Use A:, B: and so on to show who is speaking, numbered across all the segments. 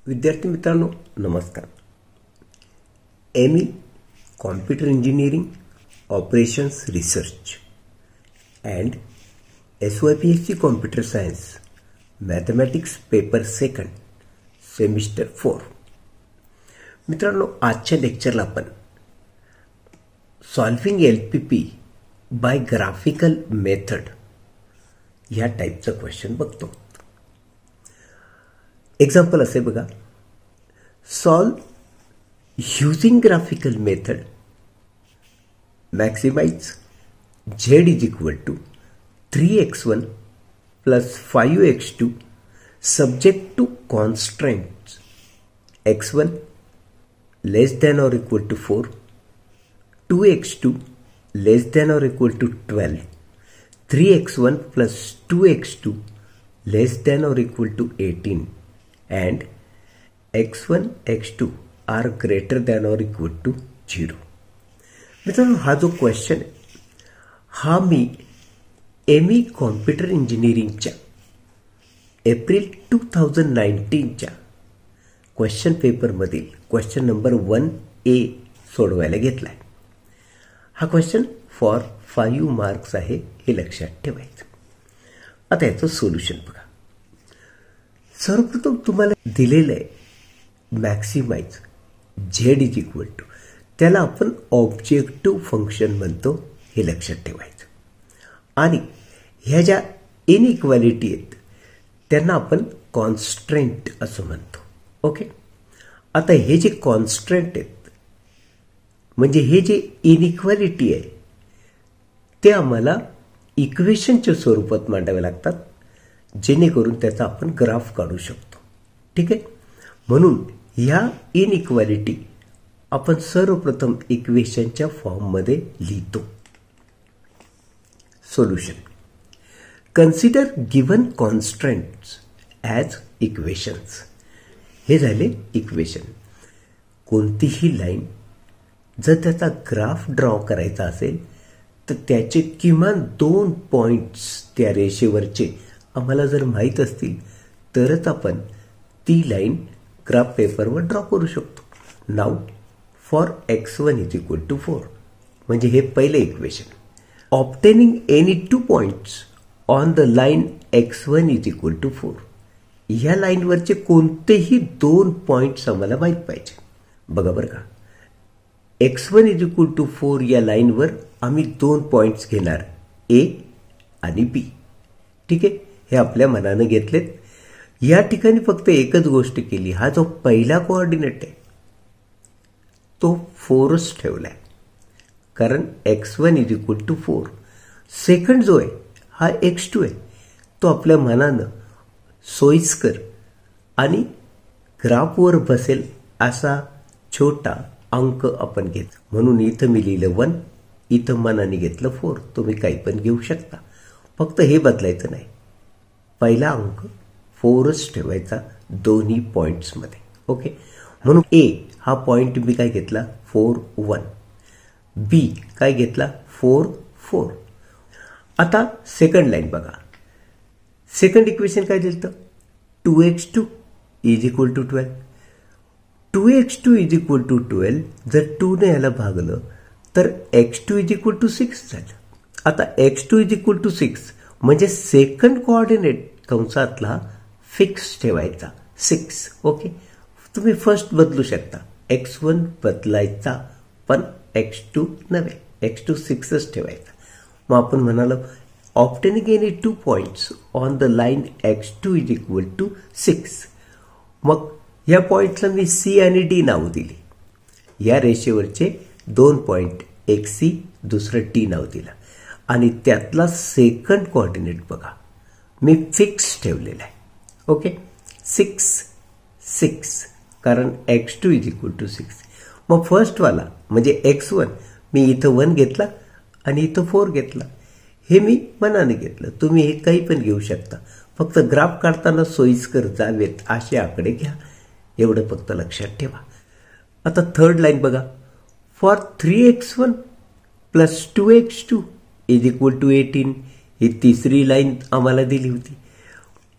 A: विद्यार्थी मित्रांनो नमस्कार. ME computer engineering operations research and SYPSC computer science mathematics paper second semester 4. मित्रांनो आजच्या लेक्चरला आपण solving LPP by graphical method ह्या टाईपचं क्वेश्चन बघतो. एक्झाम्पल असे बघा, solve using graphical method maximize z is equal to 3x1 plus 5x2 subject to constraints x1 less than or equal to 4, 2x2 less than or equal to 12, 3x1 plus 2x2 less than or equal to 18 and x1 x2 are greater than or equal to 0. मित्रांनो हा जो question आहे हा मी ME computer इंजिनिअरिंगच्या April 2019च्या question पेपरमधील question number 1A सोडवायला घेतला आहे. हा क्वेश्चन फॉर 5 मार्क्स आहे हे लक्षात ठेवायचं. आता याचं सोल्युशन बघा. सर्वप्रथम तुम्हाला दिलेलं आहे maximise z is equal to, त्याला आपण ऑब्जेक्टिव्ह फंक्शन म्हणतो हे लक्षात ठेवायचं. आणि ह्या ज्या इनइक्वॅलिटी आहेत त्यांना आपण कॉन्स्ट्रेंट असं म्हणतो. ओके, आता हे जे कॉन्स्ट्रेंट आहेत म्हणजे हे जे इनइक्वॅलिटी आहे ते आम्हाला इक्वेशनच्या स्वरूपात मांडावे लागतात जेणेकरून त्याचा आपण ग्राफ काढू शकतो. ठीक आहे, म्हणून ह्या इनइक्वॅलिटी आपण सर्वप्रथम इक्वेशनच्या फॉर्ममध्ये लिहितो. Solution, consider given constraints as equations. हे झाले इक्वेशन. कोणतीही लाईन जर त्याचा ग्राफ ड्रॉ करायचा असेल तर त्याचे किमान 2 पॉइंट्स त्या रेषेवरचे आम्हाला जर माहीत असतील तरच आपण ती लाईन ग्राफ पेपरवर ड्रॉ करू शकतो. Now for x1 is equal to 4 म्हणजे हे पहिले equation. Obtaining any 2 points on the line x1 is equal to 4. ह्या लाईनवरचे कोणतेही 2 पॉइंट्स आम्हाला माहीत पाहिजे. बघा बरं का, x1 इज इक्वल टू 4 या लाईनवर आम्ही 2 पॉइंट्स घेणार, A आणि B. ठीक आहे, हे आपल्या मनानं घेतलेत. या ठिकाणी फक्त एकच गोष्ट केली, हा जो पहिला कोऑर्डिनेट आहे तो 4च ठेवलाय कारण x1 is equal to 4. Second जो आहे हा x2 आहे, तो आपल्या मनानं सोयीस्कर आणि ग्राफवर बसेल असा छोटा अंक आपण घेत. म्हणून इथं मी लिहिलं 1, इथं मनाने घेतलं 4. तुम्ही काही पण घेऊ शकता, फक्त हे बदलायचं नाही. पहिला अंक 4च ठेवायचा दोन्ही पॉइंट्समध्ये. ओके, म्हणून A हा पॉइंट मी काय घेतला 4 1, B काय घेतला 4 4. आता सेकंड लाईन बघा. सेकंड इक्वेशन काय दिलं, 2x2 is equal to 12. 2x2 is equal to 12 जर 2 ने याला भागलं तर x2 इज इक्वल टू 6 झालं. आता x2 इज इक्वल टू 6 म्हणजे सेकंड कोऑर्डिनेट कंसातला फिक्स ठेवायचा 6. ओके, तुम्ही फर्स्ट बदलू शकता, x1 बदलायचा पण x2 नव्हे, x2 6च ठेवायचा. मग आपण म्हणालो obtaining any 2 points on the line x2 is equal to 6. मग या पॉइंटला मी C आणि D नाव दिली. या रेषेवरचे 2 पॉइंट, एक C दुसरं D नाव दिलं. आणि त्यातला सेकंड कोऑर्डिनेट बघा मी फिक्स ठेवलेला आहे. ओके, 6 6 कारण x2 इज इक्वल टू 6. मग फर्स्टवाला म्हणजे x1 मी इथं 1 घेतला आणि इथं 4 घेतला. हे मी मनाने घेतलं, तुम्ही हे काही पण घेऊ शकता, फक्त ग्राफ काढताना सोयीस्कर जावेत असे आकडे घ्या, एवढं फक्त लक्षात ठेवा. आता थर्ड लाईन बघा, for 3x1 plus 2x2 is equal to 18. ही तिसरी लाईन आम्हाला दिली होती.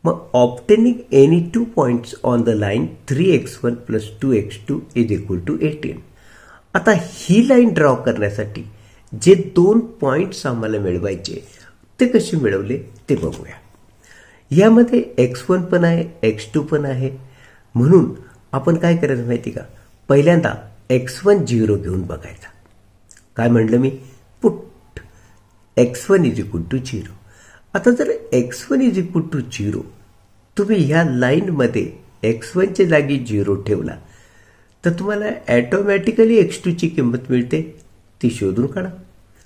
A: मग obtaining any 2 points on the line 3x1 + 2x2 = 18. आता ही लाईन ड्रॉ करण्यासाठी जे 2 पॉइंट्स आम्हाला मिळवायचे ते कसे मिळवले ते बघूया. यामध्ये x1 पण आहे, x2 पण आहे. म्हणून आपण काय करायचं माहिती का, पहिल्यांदा x1 0 घेऊन बघायचा. काय म्हणलं मी, पुट x1 = 0. आता जर x1 = 0 तुम्ही ह्या लाईनमध्ये x1 च्या जागी 0 ठेवला तर तुम्हाला ऑटोमॅटिकली x2 ची किंमत मिळते, ती शोधून काढा.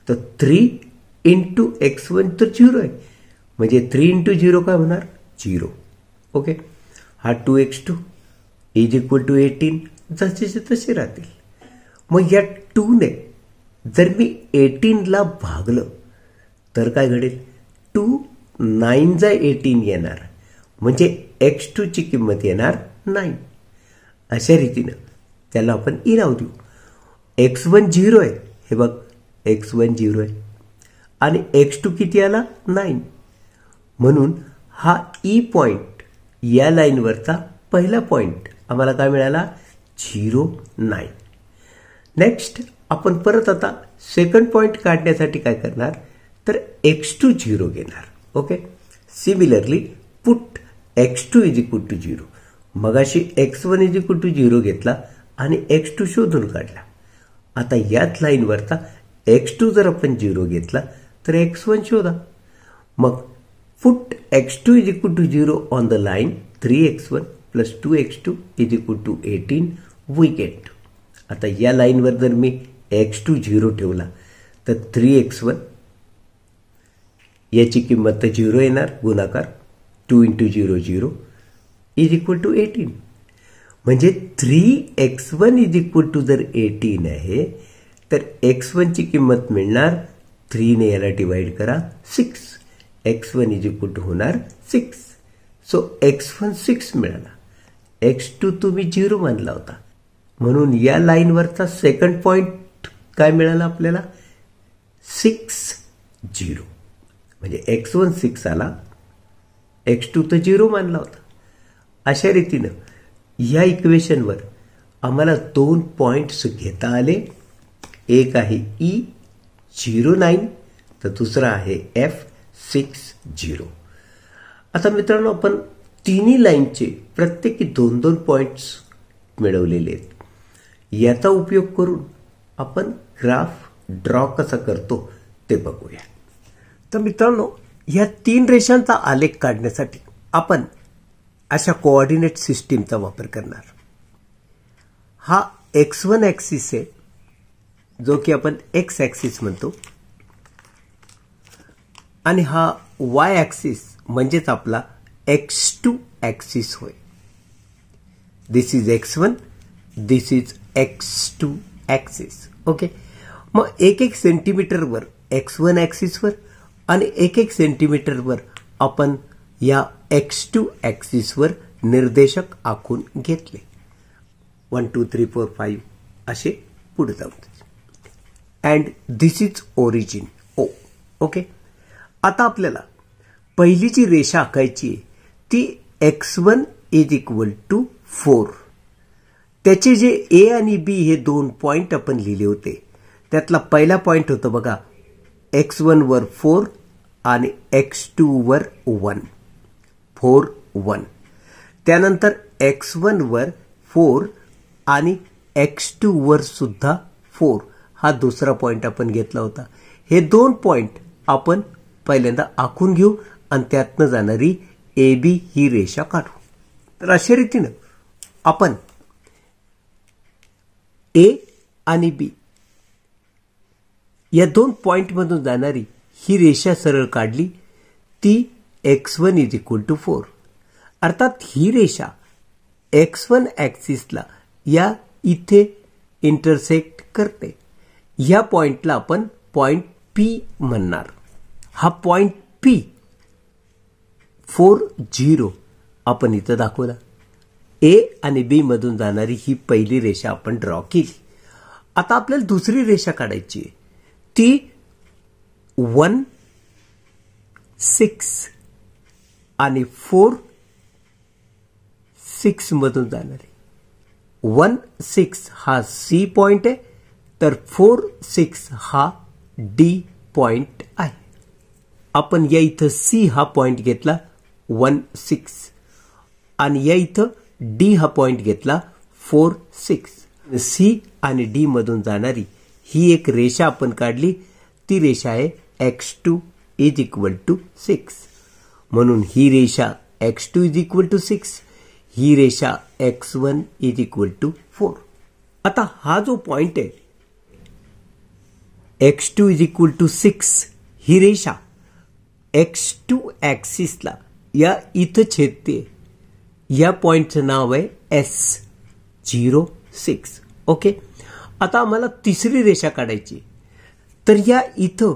A: तर 3 × x1 तर 0 आहे, म्हणजे 3 × 0 काय होणार, 0. ओके, हा 2x2 = 18 जसेचे तसे राहतील. मग या 2 ने जर मी 18 ला भागलं तर काय घडेल, 2 9 जा 18 येणार, म्हणजे x2 ची किंमत येणार 9. अशा रीतीनं त्याला आपण ई नाव देऊ. x1 0 आहे, हे बघ x1 0 आहे आणि x2 किती आला, 9. म्हणून हा ई पॉइंट या लाईनवरचा पहिला पॉइंट आम्हाला काय मिळाला, 0 9. नेक्स्ट आपण परत आता सेकंड पॉइंट काढण्यासाठी काय करणार, तर x2 0 घेणार. Okay, similarly put x2 = 0. मगाशी x1 = 0 घेतला आणि x2 शोधून काढला. आता याच लाईनवरचा x2 जर आपण 0 घेतला तर x1 शोधा. मग put x2 = 0 on the line 3x1 + 2x2 = 18 we get. आता या लाईनवर जर मी x2 0 ठेवला तर 3x1 याची किंमत तर 0 येणार, गुणाकार 2 × 0 0 = 18. म्हणजे 3x1 = जर 18 आहे तर x1 ची किंमत मिळणार, 3 ने याला डिवाइड करा 6, x1 = होणार 6. सो x1 6 मिळाला, x2 तुम्ही 0 मानला होता. म्हणून या लाईनवरचा सेकंड पॉइंट काय मिळाला आपल्याला, 6 0. म्हणजे x1 6 आला, x2 तर 0 मानला होता. अशा रीतीनं या इक्वेशनवर आम्हाला 2 पॉइंट्स घेता आले. एक आहे E09 तर दुसरा आहे F60. आता मित्रांनो, आपण तिन्ही लाईनचे प्रत्येकी 2-2 पॉइंट्स मिळवलेले आहेत. याचा उपयोग करून आपण ग्राफ ड्रॉ कसा करतो ते बघूया. तर मित्रांनो, या 3 रेषांचा आलेख काढण्यासाठी आपण अशा कोऑर्डिनेट सिस्टीमचा वापर करणार. हा x1 ॲक्सिस आहे, जो की आपण x ॲक्सिस म्हणतो, आणि हा y ॲक्सिस म्हणजेच आपला x2 ॲक्सिस होय. This is x1, this is x2 axis. Okay, मग 1-1 सेंटीमीटरवर x1 ॲक्सिसवर आणि 1-1 सेंटीमीटरवर आपण या x2 ॲक्सिसवर निर्देशक आखून घेतले. 1 2 3 4 5 असे पुढे जाऊ. And this is origin O. Okay, आता आपल्याला पहिली जी रेषा आखायची ती x1 = 4. त्याचे जे A आणि B हे 2 पॉइंट आपण लिहिले होते, त्यातला पहिला पॉइंट होता बघा, x1 वर 4 आणि x2 वर 1, 4 1. त्यानंतर x1 वर 4 आणि x2 वर सुद्धा 4 हा दुसरा पॉइंट आपण घेतला होता. हे 2 पॉइंट आपण पहिल्यांदा आखून घेऊ आणि त्यातनं जाणारी AB ही रेषा काढू. तर अशा रीतीनं आपण A आणि B या 2 पॉइंटमधून जाणारी ही रेषा सरळ काढली, ती x1 = 4. अर्थात ही रेषा x1 ॲक्सिसला या इथे इंटरसेक्ट करते. या पॉइंटला आपण पॉइंट P म्हणणार. हा पॉइंट P 4 0 आपण इथं दाखवला. A आणि B मधून जाणारी ही पहिली रेषा आपण ड्रॉ केली. आता आपल्याला दुसरी रेषा काढायची आहे, ती 1 6 आणि 4 6 मधून जाणारी 1 6 हा C पॉइंट आहे, तर 4 6 हा D पॉइंट आहे. आपण या इथं C हा पॉइंट घेतला 1 6 आणि या इथं D हा पॉइंट घेतला 4 6. C आणि D मधून जाणारी ही एक रेषा आपण काढली. ती रेषा आहे x2 इज इक्वल टू 6. म्हणून ही रेषा x2 इज इक्वल टू 6, ही रेषा x1 इज इक्वल टू 4. आता हा जो पॉइंट आहे x2 इज इक्वल टू 6, ही रेषा x2 ऍक्सिसला या इथं छेदते. या पॉइंटचं नाव आहे S06. ओके. आता आम्हाला तिसरी रेषा काढायची, तर या इथं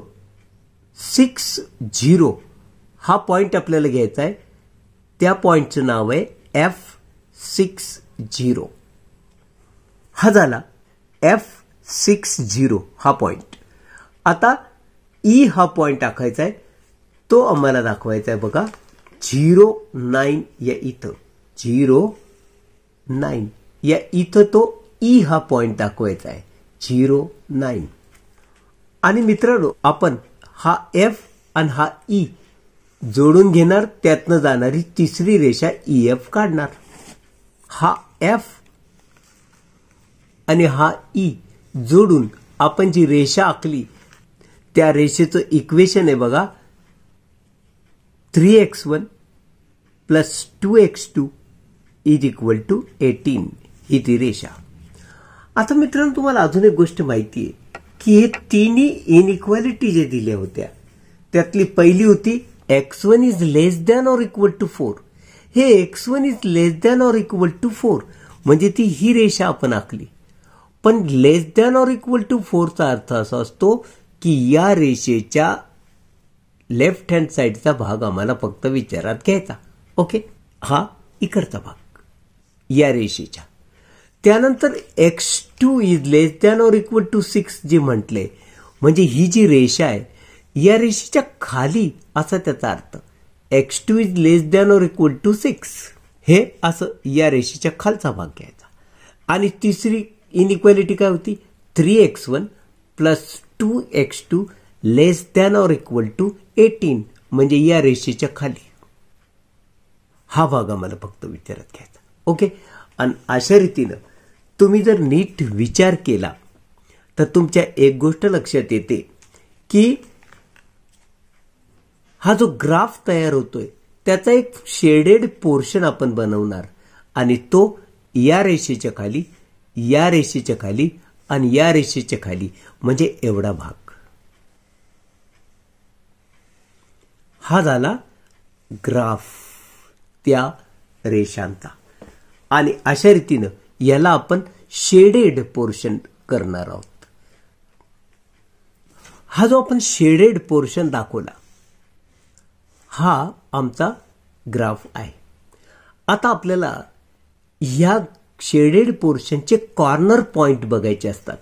A: 6 0 हा पॉइंट आपल्याला घ्यायचा आहे. त्या पॉइंटचं नाव आहे F60. हा झाला F60 हा पॉइंट. आता E हा पॉइंट टाकायचा आहे, तो आम्हाला दाखवायचा आहे बघा 09 या इथं 09 या इथं तो E हा पॉइंट दाखवायचा आहे 09. आणि मित्रांनो, आपण हा F आणि हा E जोडून घेणार, त्यातनं जाणारी तिसरी रेषा EF काढणार. हा F आणि हा E जोडून आपण जी रेषा आखली त्या रेषेचं इक्वेशन आहे बघा 3x1 plus 2x2 is equal to 18. ही ती रेषा. आता मित्रांनो, तुम्हाला अजून एक गोष्ट माहिती आहे की हे तिन्ही इनइक्वालिटी जे दिल्या होत्या त्यातली पहिली होती x1 is less than or equal to 4. हे x1 is less than or equal to 4 म्हणजे ती ही रेषा आपण आखली. पण less than or equal to 4 चा अर्थ असा असतो की या रेषेच्या लेफ्ट हँड साइडचा भाग आम्हाला फक्त विचारात घ्यायचा. ओके. हा इकडचा भाग या रेषेच्या. त्यानंतर x2 is less than or equal to 6 जे म्हटले, म्हणजे ही जी रेषा आहे या रेषेच्या खाली असा त्याचा अर्थ. x2 is less than or equal to 6 हे असं या रेषेच्या खालचा भाग घ्यायचा. आणि तिसरी इनइक्वालिटी काय होती 3x1 plus 2x2 less than or equal to 18 म्हणजे या रेषेच्या खाली. हा भाग आम्हाला फक्त विचारात घ्यायचा. ओके. आणि अशा रीतीनं तुम्ही जर नीट विचार केला तर तुमच्या एक गोष्ट लक्षात येते की हा जो ग्राफ तयार होतोय त्याचा एक शेडेड पोर्शन आपण बनवणार आणि तो या रेषेच्या खाली, या रेषेच्या खाली आणि या रेषेच्या खाली म्हणजे एवढा भाग. हा झाला ग्राफ त्या रेषांचा. आणि अशा रीतीनं याला आपण शेडेड पोर्शन करणार आहोत. हा जो आपण शेडेड पोर्शन दाखवला हा आमचा ग्राफ आहे. आता आपल्याला या शेडेड पोर्शनचे कॉर्नर पॉइंट बघायचे असतात.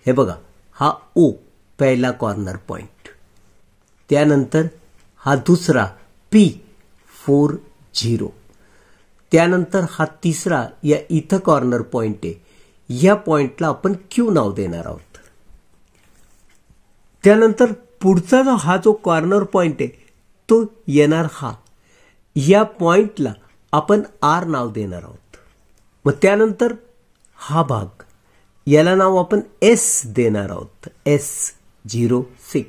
A: हे बघा, हा O पहिला कॉर्नर पॉइंट, त्यानंतर हा दुसरा P4 0, त्यानंतर हा तिसरा या इथं कॉर्नर पॉइंट आहे. या पॉइंटला आपण Q नाव देणार आहोत. त्यानंतर पुढचा जो हा जो कॉर्नर पॉइंट आहे तो येणार हा. या पॉइंटला आपण R नाव देणार आहोत. मग त्यानंतर हा भाग याला नाव आपण S देणार आहोत, S06.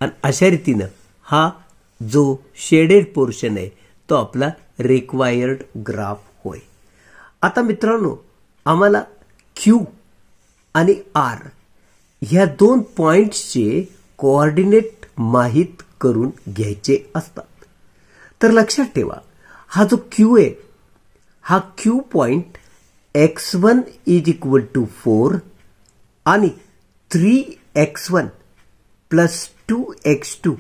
A: आणि अशा रीतीनं हा जो शेडेड पोर्शन आहे तो आपला रिक्वायर्ड ग्राफ होय. आता मित्रांनो, आम्हाला Q आणि R ह्या दोन पॉइंट्सचे कोऑर्डिनेट माहित करून घ्यायचे असतात. तर लक्षात ठेवा, हा जो Q आहे हा Q point x1 is equal to 4 आणि 3x1 plus 2x2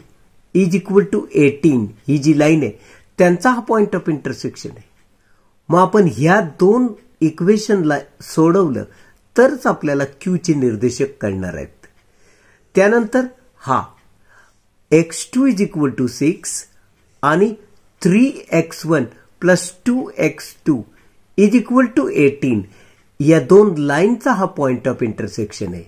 A: is equal to 18 ही जी लाईन आहे त्यांचा हा पॉइंट ऑफ इंटरसेक्शन आहे. मग आपण ह्या दोन इक्वेशनला सोडवलं तरच आपल्याला Q चे निर्देशक कळणार आहेत. त्यानंतर हा x2 इज इक्वल टू 6 आणि 3x1 plus 2x2 is equal to 18 या दोन लाईनचा हा पॉइंट ऑफ इंटरसेक्शन आहे.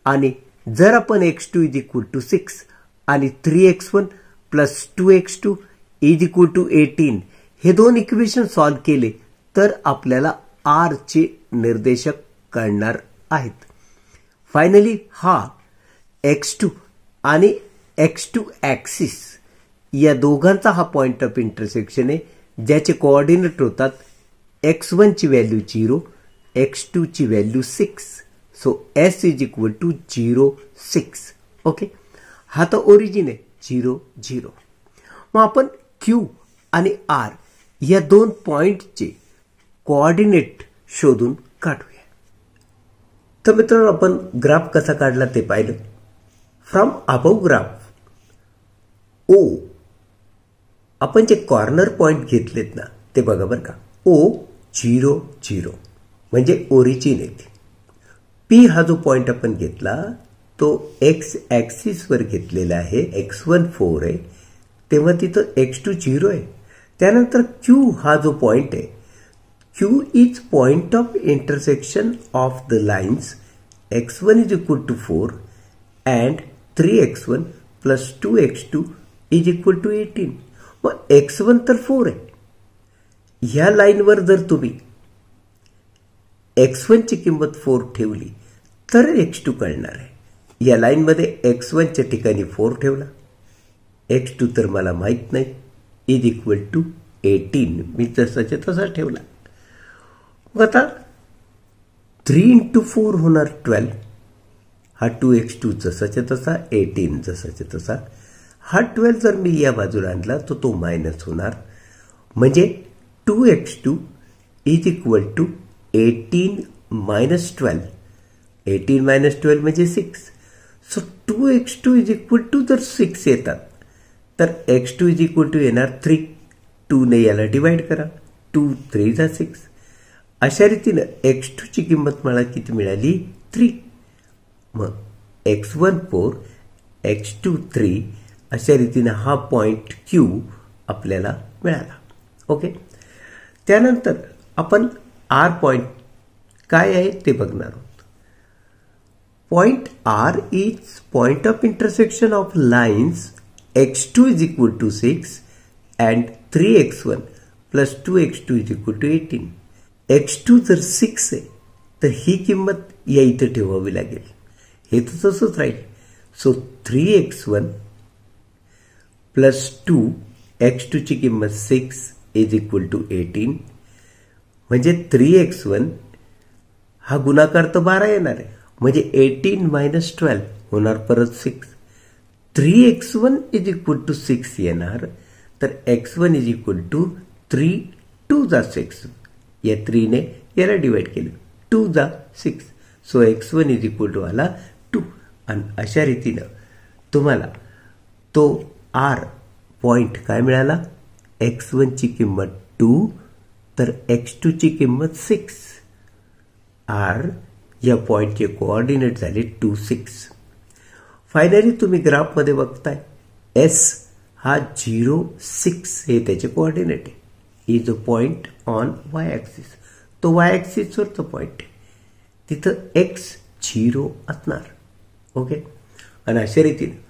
A: आणि जर आपण x2 इज इक्वल टू 6 आणि 3x1 plus 2x2 is equal to 18 हे दोन इक्वेशन सॉल्व्ह केले तर आपल्याला r चे निर्देशक कळणार आहेत. फायनली हा x2 आणि x2 ॲक्सिस या दोघांचा हा पॉइंट ऑफ इंटरसेक्शन आहे, ज्याचे कोऑर्डिनेट होतात x1 ची व्हॅल्यू 0, x2 ची value 6. So s is equal to 0, 6. Okay, हा तर ओरिजिन आहे 0, 0. मग आपण q आणि r या दोन पॉइंटचे कोऑर्डिनेट शोधून काढूया. तर मित्रांनो, आपण ग्राफ कसा काढला ते पाहिलं. फ्रॉम अबव ग्राफ ओ आपण जे कॉर्नर पॉइंट घेतलेत ना ते बघा बरं का. ओ 0, 0 म्हणजे ओरिजिन येते. पी हा जो पॉइंट आपण घेतला तो एक्स ॲक्सिसवर घेतलेला आहे. x1 4 आहे, तेव्हा तिथं x2 0 आहे. त्यानंतर क्यू हा जो पॉइंट आहे, Q is point of intersection of the lines x1 is equal to 4 and 3x1 plus 2x2 is equal to 18. मग x1 तर 4 आहे. ह्या लाईनवर जर तुम्ही x1 ची किंमत 4 ठेवली तर x2 कळणार आहे. या लाईनमध्ये x1 च्या ठिकाणी 4 ठेवला, x2 तर मला माहित नाही, इज इक्वल टू 18 मी तसाच्या तसा ठेवला. मग आता 3 इंटू 4 होणार 12. हा 2x2 जसाच्या तसा, 18 जसाच्या तसा. हा 12 जर मी या बाजूला आणला तर तो मायनस होणार, म्हणजे 2x2 is equal to 18 minus 12. 18 minus 12 म्हणजे 6. So 2x2 is equal to जर 6 येतात तर x2 इज इक्वल टू येणार 3. 2 ने याला डिवाइड करा, 2 3 जा 6. अशा रीतीनं x2 ची किंमत मला किती मिळाली? 3. मग x1 4 x2 3 अशा रीतीनं हा पॉइंट Q आपल्याला मिळाला. ओके, त्यानंतर आपण R पॉइंट काय आहे ते बघणार आहोत. Point R is point of intersection of lines x2 is equal to 6 and 3x1 plus 2x2 is equal to 18. x2 जर 6 आहे तर ही किंमत या इथे ठेवावी लागेल. हे तर तसंच राहील. सो 3x1 प्लस 2 x2 ची किंमत 6 इज इक्वल टू 18. म्हणजे 3x1 हा गुणाकार तर 12 येणार आहे, म्हणजे 18 मायनस 12 होणार परत 6. 3x1 इज इक्वल टू 6 येणार, तर x1 इज इक्वल टू 3 2 जा 6. या 3 ने याला डिवाइड केलं, 2 जा 6. So x1 is equal to आला 2. आणि अशा रीतीनं तुम्हाला तो R पॉइंट काय मिळाला? x1 ची किंमत 2 तर x2 ची किंमत 6. R या पॉइंटचे कोऑर्डिनेट झाले 2, 6. फायनली तुम्ही ग्राफमध्ये बघताय S हा 0, 6 हे त्याचे कोऑर्डिनेट आहे. Is a point on y axis. तो y ॲक्सिसवरचा पॉइंट आहे, तिथं x 0 असणार. ओके, आणि अशा रीतीने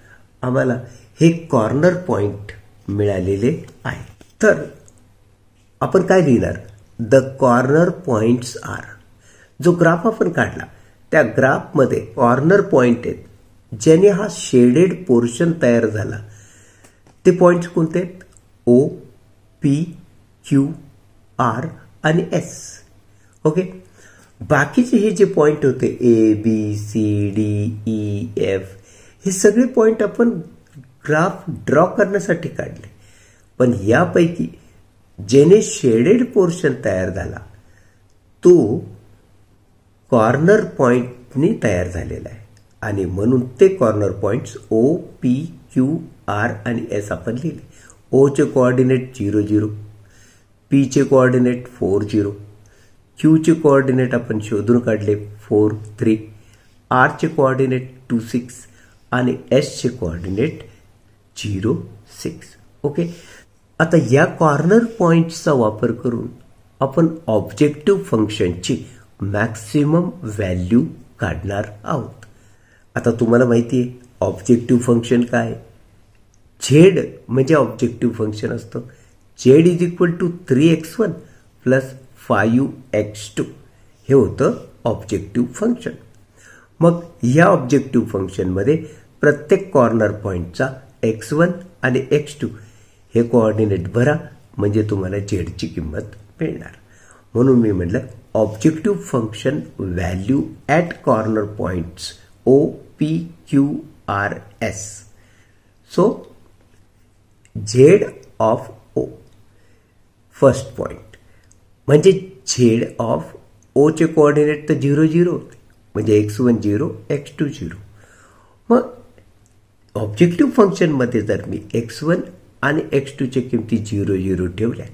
A: आम्हाला हे कॉर्नर पॉइंट मिळालेले आहे. तर आपण काय लिहिणार? The corner points are. जो ग्राफ आपण काढला त्या ग्राफमध्ये कॉर्नर पॉइंट आहेत, ज्याने हा शेडेड पोर्शन तयार झाला. ते पॉइंट्स कोणते आहेत? O, P, Q, R आणि S. ओके, बाकीचे हे जे पॉइंट होते A, B, C, D, E, F हे सगळे पॉइंट आपण ग्राफ ड्रॉ करण्यासाठी काढले. पण यापैकी जेने शेडेड पोर्शन तयार झाला तो कॉर्नर पॉइंटनी तयार झालेला आहे, आणि म्हणून ते corner points O, P, Q, R आणि S आपण लिहिले. O चे कोऑर्डिनेट 0, 0, P चे कोऑर्डिनेट 4, 0, Q चे कोऑर्डिनेट आपण शोधून काढले 4, 3, R चे कोऑर्डिनेट 2, 6 आणि S चे कोऑर्डिनेट 0, 6. ओके, आता या कॉर्नर पॉइंट्सचा वापर करून आपण ऑब्जेक्टिव्ह फंक्शनची मॅक्सिमम व्हॅल्यू काढणार आहोत. आता तुम्हाला माहिती आहे ऑब्जेक्टिव्ह फंक्शन काय? झेड म्हणजे ऑब्जेक्टिव्ह फंक्शन असतं. Z is equal to 3x1 plus 5x2 हे होतं ऑब्जेक्टिव्ह फंक्शन. मग या ऑब्जेक्टिव्ह फंक्शनमध्ये प्रत्येक कॉर्नर पॉईंटचा x1 आणि x2 हे कोऑर्डिनेट भरा म्हणजे तुम्हाला झेडची किंमत मिळणार. म्हणून मी म्हटलं objective function value at corner points OPQRS. So Z of O first point म्हणजे झेड ऑफ ओचे कोऑर्डिनेट तर 0 0 होते म्हणजे x1 0 x2 0. मग ऑब्जेक्टिव्ह फंक्शनमध्ये जर मी x1 आणि x2च्या किमती 0 0 ठेवल्या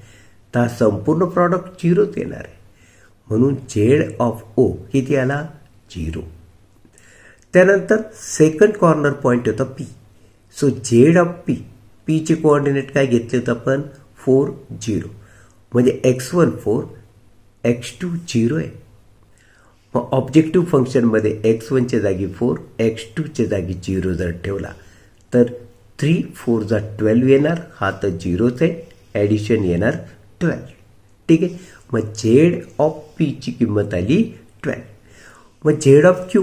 A: तर संपूर्ण प्रॉडक्ट 0च येणार आहे. म्हणून झेड ऑफ O किती आला? 0. त्यानंतर सेकंड कॉर्नर पॉईंट होता P. So Z of P, Pचे कोऑर्डिनेट काय घेतले होते आपण? 4 0 म्हणजे x1 4 x2 0 आहे. मग ऑब्जेक्टिव्ह फंक्शनमध्ये x1च्या जागी 4 x2च्या जागी 0 जर ठेवला तर 3 4 जा 12 येणार. हा तर 0च आहे. ॲडिशन येणार 12. ठीक आहे. मग झेड ऑफ P ची किंमत आली 12. मग झेड ऑफ Q,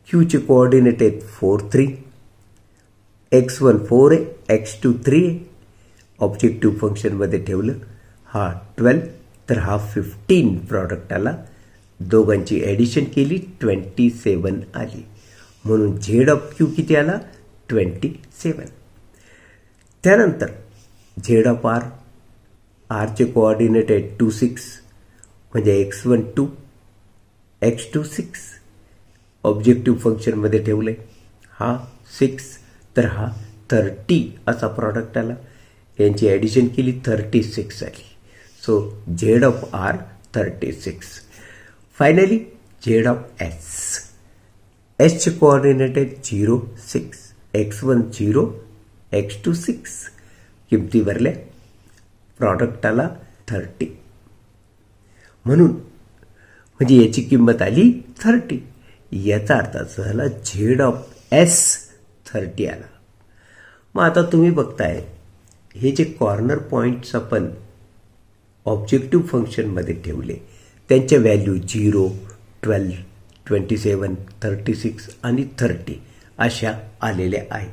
A: Qचे कोऑर्डिनेट आहेत 4 3 x1 4 आहे x2 3 आहे. ऑब्जेक्टिव्ह फंक्शनमध्ये ठेवलं हा 12 तर हा 15 प्रॉडक्ट आला. दोघांची ॲडिशन केली 27 आली. म्हणून झेड ऑफ Q किती आला? 27. त्यानंतर झेड ऑफ R, Rचे कोऑर्डिनेट आहेत 2 6 म्हणजे x1 2 x2 6. ऑब्जेक्टिव्ह फंक्शनमध्ये ठेवले हा 6 तर हा 30 असा प्रॉडक्ट आला. यांची ॲडिशन केली 36 आली. So Z of R 36. Finally Z of S. Sचे कोऑर्डिनेट आहेत 0 6 x1 0 x2 6. किमती भरल्या प्रॉडक्ट आला 30. म्हणून म्हणजे याची किंमत आली 30. याचा अर्थ असा झाला झेड ऑफ S 30 आला. मग आता तुम्ही बघताय हे जे कॉर्नर पॉईंट्स आपण ऑब्जेक्टिव्ह फंक्शनमध्ये ठेवले त्यांच्या व्हॅल्यू 0 12 27 36 आणि 30 अशा आलेल्या आहेत.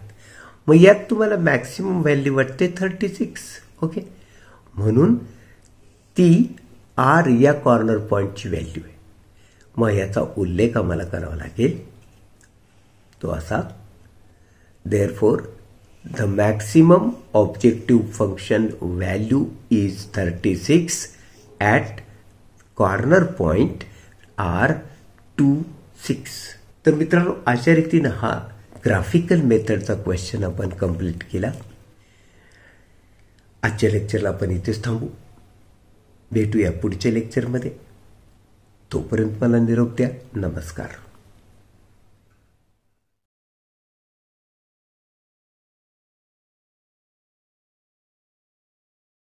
A: मग यात तुम्हाला मॅक्सिमम व्हॅल्यू वाटते 36. ओके. म्हणून ती R या कॉर्नर पॉईंटची व्हॅल्यू आहे. मग याचा उल्लेख आम्हाला करावा लागेल तो असा therefore the maximum objective function value is 36 at corner point R26. तर मित्रांनो अशा रीतीनं हा ग्राफिकल मेथडचा क्वेश्चन आपण कंप्लीट केला. आजच्या लेक्चरला आपण इथेच थांबू. भेटूया पुढच्या लेक्चरमध्ये. तोपर्यंत मला निरोप द्या. नमस्कार.